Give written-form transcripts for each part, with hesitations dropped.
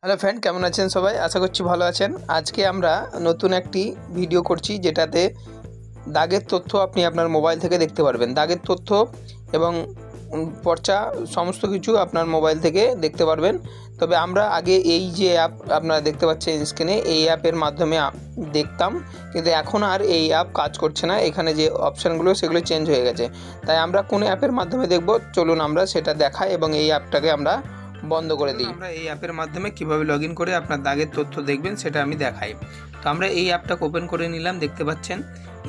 Hello friend, কেমন আছেন সবাই? আশা করছি ভালো আছেন। আজকে আমরা নতুন একটি ভিডিও করছি যেটাতে দাগের তথ্য আপনি আপনার মোবাইল থেকে দেখতে পারবেন। দাগের তথ্য এবং পর্চা সমস্ত কিছু আপনার মোবাইল থেকে দেখতে পারবেন। তবে আমরা আগে এই যে অ্যাপ আপনারা দেখতে পাচ্ছেন স্ক্রিনে, এই অ্যাপের মাধ্যমে দেখতাম, কিন্তু এখন আর এই অ্যাপ কাজ করছে না। এখানে যে অপশানগুলো সেগুলো চেঞ্জ হয়ে গেছে। তাই আমরা কোন অ্যাপের মাধ্যমে দেখব, চলুন আমরা সেটা দেখাই এবং এই অ্যাপটাকে আমরা বন্ধ করে দিই। আমরা এই অ্যাপের মাধ্যমে কিভাবে লগ ইন করে আপনার দাগের তথ্য দেখবেন সেটা আমি দেখাই। তো আমরা এই অ্যাপটাকে ওপেন করে নিলাম, দেখতে পাচ্ছেন।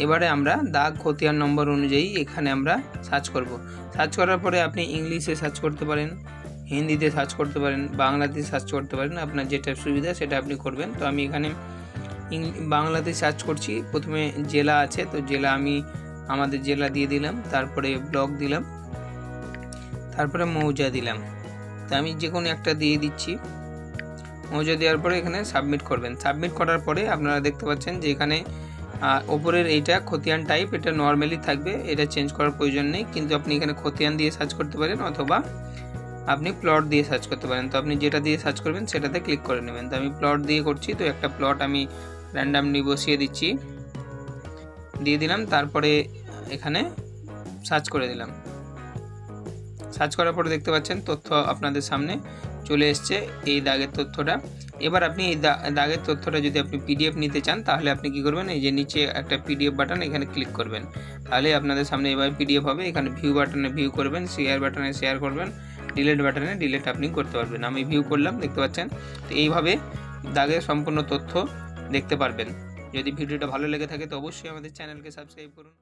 এবারে আমরা দাগ খতিয়ান নম্বর অনুযায়ী এখানে আমরা সার্চ করব। সার্চ করার পরে আপনি ইংলিশে সার্চ করতে পারেন, হিন্দিতে সার্চ করতে পারেন, বাংলাতে সার্চ করতে পারেন। আপনার যেটা সুবিধা সেটা আপনি করবেন। তো আমি এখানে বাংলাতে সার্চ করছি। প্রথমে জেলা আছে, তো জেলা আমি আমাদের জেলা দিয়ে দিলাম, তারপরে ব্লক দিলাম, তারপরে মৌজা দিলাম। তো আমি যে কোনো একটা দিয়ে দিচ্ছি। মৌজা দেওয়ার পরে এখানে সাবমিট করবেন। সাবমিট করার পরে আপনারা দেখতে পাচ্ছেন যে এখানে ওপরের এইটা খতিয়ান টাইপ, এটা নর্মালি থাকবে, এটা চেঞ্জ করার প্রয়োজন নেই। কিন্তু আপনি এখানে খতিয়ান দিয়ে সার্চ করতে পারেন অথবা আপনি প্লট দিয়ে সার্চ করতে পারেন। তো আপনি যেটা দিয়ে সার্চ করবেন সেটাতে ক্লিক করে নেবেন। তো আমি প্লট দিয়ে করছি, তো একটা প্লট আমি র্যান্ডামলি বসিয়ে দিচ্ছি, দিয়ে দিলাম। তারপরে এখানে সার্চ করে দিলাম। সার্চ করার পরে দেখতে পাচ্ছেন তথ্য আপনাদের সামনে চলে এসছে, এই দাগের তথ্যটা। এবার আপনি এই দাগের তথ্যটা যদি আপনি পিডিএফ নিতে চান, তাহলে আপনি কি করবেন, এই যে নিচে একটা পিডিএফ বাটন, এখানে ক্লিক করবেন। তাহলে আপনাদের সামনে এবার পিডিএফ হবে। এখানে ভিউ বাটনে ভিউ করবেন, শেয়ার বাটনে শেয়ার করবেন, ডিলিট বাটনে ডিলিট আপনি করতে পারবেন। আমি ভিউ করলাম, দেখতে পাচ্ছেন। তো এইভাবে দাগের সম্পূর্ণ তথ্য দেখতে পারবেন। যদি ভিডিওটা ভালো লেগে থাকে তো অবশ্যই আমাদের চ্যানেলকে সাবস্ক্রাইব করুন।